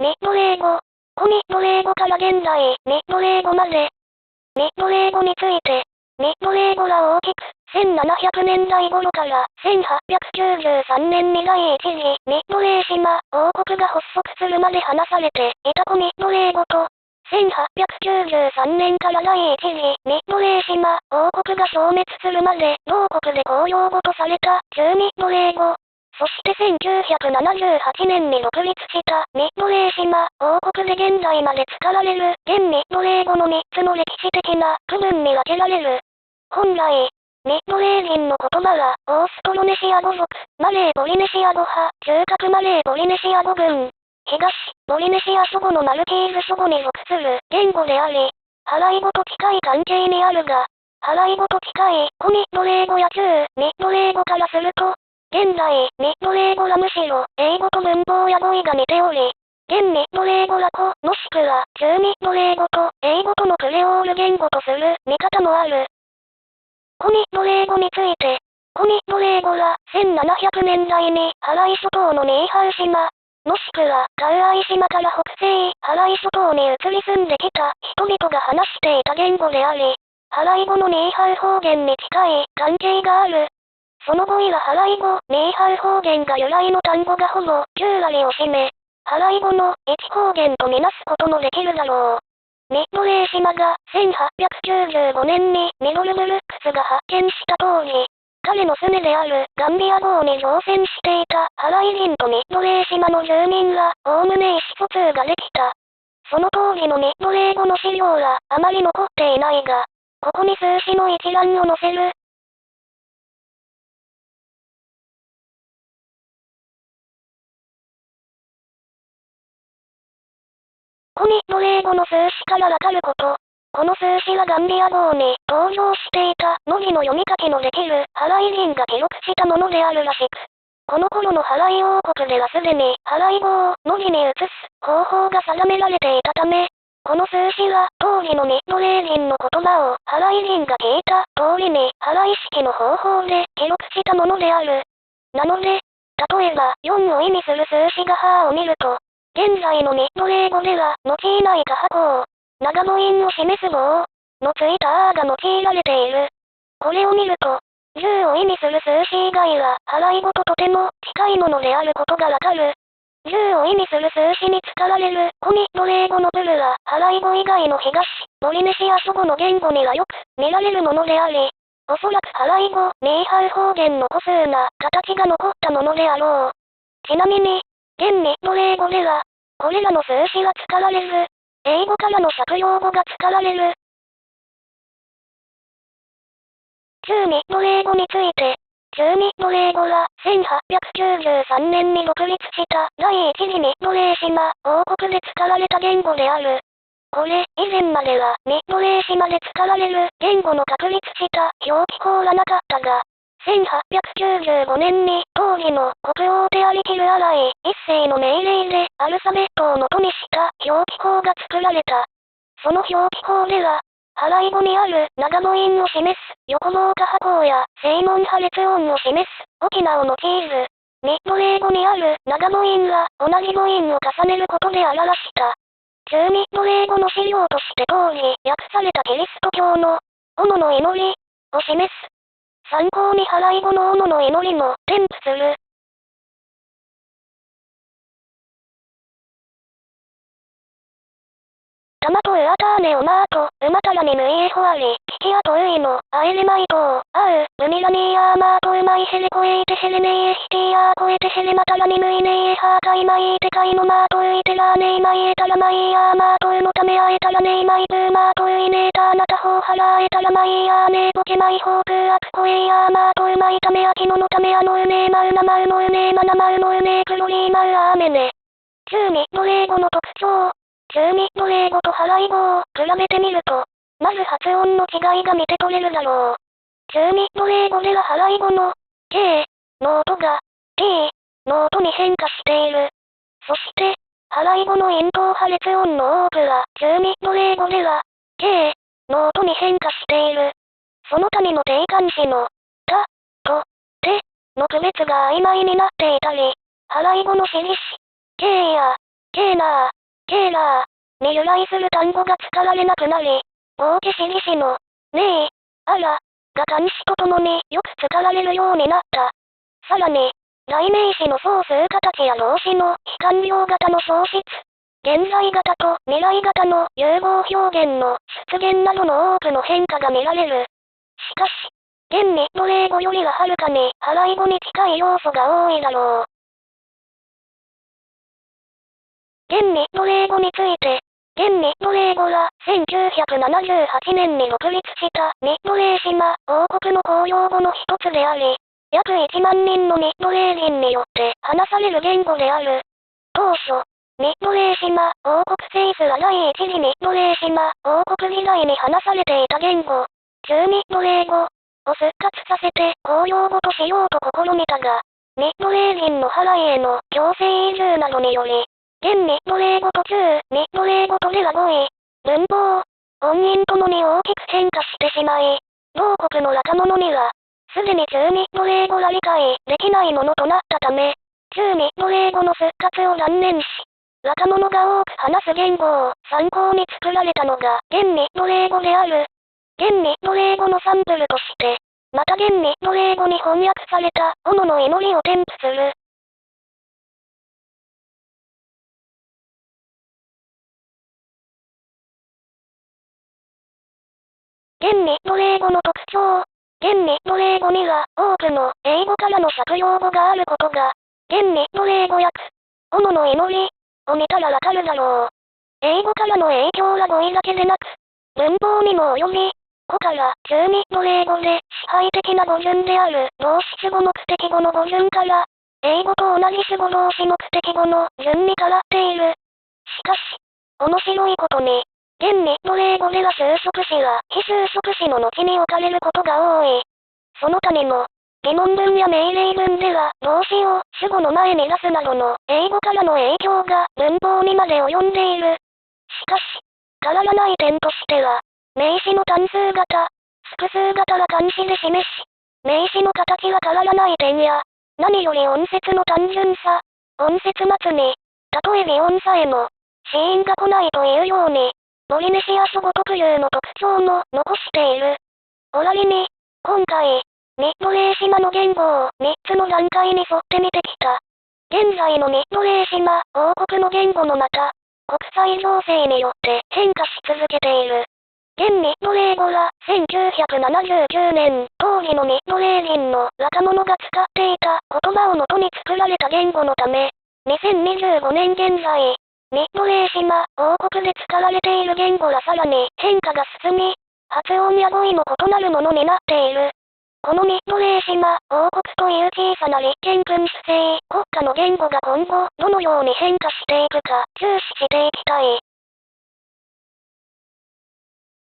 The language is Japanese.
ミッドレー語。古ミッドレー語から現在、ミッドレー語まで。ミッドレー語について、ミッドレー語は大きく、1700年代頃から1893年に第一次ミッドレー島王国が発足するまで話されていた古ミッドレー語と、1893年から第一次ミッドレー島王国が消滅するまで同国で公用語とされた旧ミッドレー語。そして1978年に独立したミッドレー島王国で現在まで使われる現ミッドレー語の3つの歴史的な区分に分けられる。本来、ミッドレー人の言葉はオーストロネシア語族、マレーポリネシア語派、中核マレーポリネシア語群、東ポリネシア諸語のマルキーズ諸語に属する言語であり、払い語と近い関係にあるが、払い語と近い古ミッドレー語や旧ミッドレー語からすると、現在、ミッドレー語はむしろ、英語と文法や語彙が似ており、現ミッドレー語は古、もしくは、旧ミッドレー語と、英語とのクレオール言語とする見方もある。古ミッドレー語について、古ミッドレー語は、1700年代に、ハワイ諸島のニーハウ島、もしくは、カウアイ島から北西、ハワイ諸島に移り住んできた人々が話していた言語であり、ハワイ語のニーハウ方言に近い関係がある。その語彙はハワイ語、ニーハウ方言が由来の単語がほぼ9割を占め、ハワイ語の一方言とみなすこともできるだろう。ミッドレー島が1895年にミドルブルックスが発見した当時、彼の船であるガンビア号に乗船していたハワイ人とミッドレー島の住民がおおむね意思疎通ができた。その当時のミッドレー語の資料はあまり残っていないが、ここに数詞の一覧を載せる。古ミッドレー語の数詞からわかること。この数詞はガンビア号に登場していた文字の読み書きのできるハワイ人が記録したものであるらしく、この頃のハワイ王国ではすでにハワイ語を文字に移す方法が定められていたため、この数詞は当時のミッドレー人の言葉をハワイ人が聞いた通りにハワイ式の方法で記録したものである。なので、例えば4を意味する数詞がハーを見ると、現在のミッドレー語では用いないか箱を、長母音を示す棒のついたあーが用いられている。これを見ると、10を意味する数詞以外はハワイ語ととても近いものであることがわかる。10を意味する数詞に使われる古ミッドレー語のブルはハワイ語以外の東ポリネシア諸語の言語にはよく見られるものであり、おそらくハワイ語、ニーハウ方言の古数な形が残ったものであろう。ちなみに、現ミッドレー語では、これらの数詞は使われず、英語からの借用語が使われる。旧ミッドレー語について、旧ミッドレー語は1893年に独立した第一次ミッドレー島王国で使われた言語である。これ以前まではミッドレー島で使われる言語の確立した表記法はなかったが、1895年に当時の国王テアリキルアライ一世の命令でアルファベットを元にした表記法が作られた。その表記法では、ハワイ語にある長母音を示す横棒下波や正門破裂音を示す沖縄を用いず、ミッドレー語にある長母音は同じ母音を重ねることで表した。旧ミッドレー語の資料として当時訳されたキリスト教の斧の祈りを示す。参考にハワイ語の斧の祈りも添付する。タマトウアターネオマート、ウマタラミヌイエホアリ、キキアトウイノ、アエレマイトウ、アウ、ウミラニーアーマートウマイヘレコエイテヘレネイエヒティアーコエテヘレマタラミヌイネイエハーカイマイテカイノマートウイテラーネイマイエタラマイアーマートウのためあえたらネイマイプーマートウイネーターナタホーハラーエタラマイヤーネーポケマイホープーアプコエイアーマートウマイタメアキノのためアノウネーマウナマウノウネーマナマウノウネークロリーマウアーメネ。旧ミッドレー語の特徴。旧ミッドレー語とハワイ語を比べてみると、まず発音の違いが見て取れるだろう。旧ミッドレー語ではハワイ語の K の音が T の音に変化している。そして、ハワイ語の咽頭破裂音の多くは旧ミッドレー語では K の音に変化している。その他にも定冠詞のたとての区別が曖昧になっていたり、ハワイ語の指示詞 K やケーナー、ケーラーに由来する単語が使われなくなり、王家市議氏の、ねえ、あら、が漢詩とともによく使われるようになった。さらに、代名詞の総数形や動詞の非完了型の消失、現在型と未来型の融合表現の出現などの多くの変化が見られる。しかし、現ミッドレー語よりははるかに払い語に近い要素が多いだろう。現ミッドレー語について、現ミッドレー語は1978年に独立したミッドレー島王国の公用語の一つであり、約1万人のミッドレー人によって話される言語である。当初、ミッドレー島王国政府は第一次ミッドレー島王国時代に話されていた言語、旧ミッドレー語を復活させて公用語としようと試みたが、ミッドレー人のハワイへの強制移住などにより、現ミッドレー語と旧ミッドレー語とでは語彙、文法、音韻ともに大きく変化してしまい、同国の若者には、すでに旧ミッドレー語が理解できないものとなったため、旧ミッドレー語の復活を断念し、若者が多く話す言語を参考に作られたのが現ミッドレー語である。現ミッドレー語のサンプルとして、また現ミッドレー語に翻訳された斧の祈りを添付する。現ミッドレー語の特徴。現ミッドレー語には多くの英語からの借用語があることが、現ミッドレー語訳、斧の祈りを見たらわかるだろう。英語からの影響は語彙だけでなく、文法にも及び、語から旧ミッドレー語で支配的な語順である動詞主語目的語の語順から、英語と同じ主語動詞目的語の順に変わっている。しかし、面白いことに、現ミッドレー語では修飾詞は非修飾詞の後に置かれることが多い。その他にも、疑問文や命令文では動詞を主語の前に出すなどの英語からの影響が文法にまで及んでいる。しかし、変わらない点としては、名詞の単数型、複数型は漢詞で示し、名詞の形は変わらない点や、何より音節の単純さ、音節末に、たとえ微音さえも、子音が来ないというように、ポリネシア諸語特有の特徴も残している。終わりに、今回、ミッドレー島の言語を3つの段階に沿って見てきた。現在のミッドレー島王国の言語もまた、国際情勢によって変化し続けている。現ミッドレー語は1979年、当時のミッドレー人の若者が使っていた言葉を元に作られた言語のため、2025年現在、ミッドレー島王国で使われている言語はさらに変化が進み、発音や語彙も異なるものになっている。このミッドレー島王国という小さな立憲君主制国家の言語が今後どのように変化していくか注視していきたい。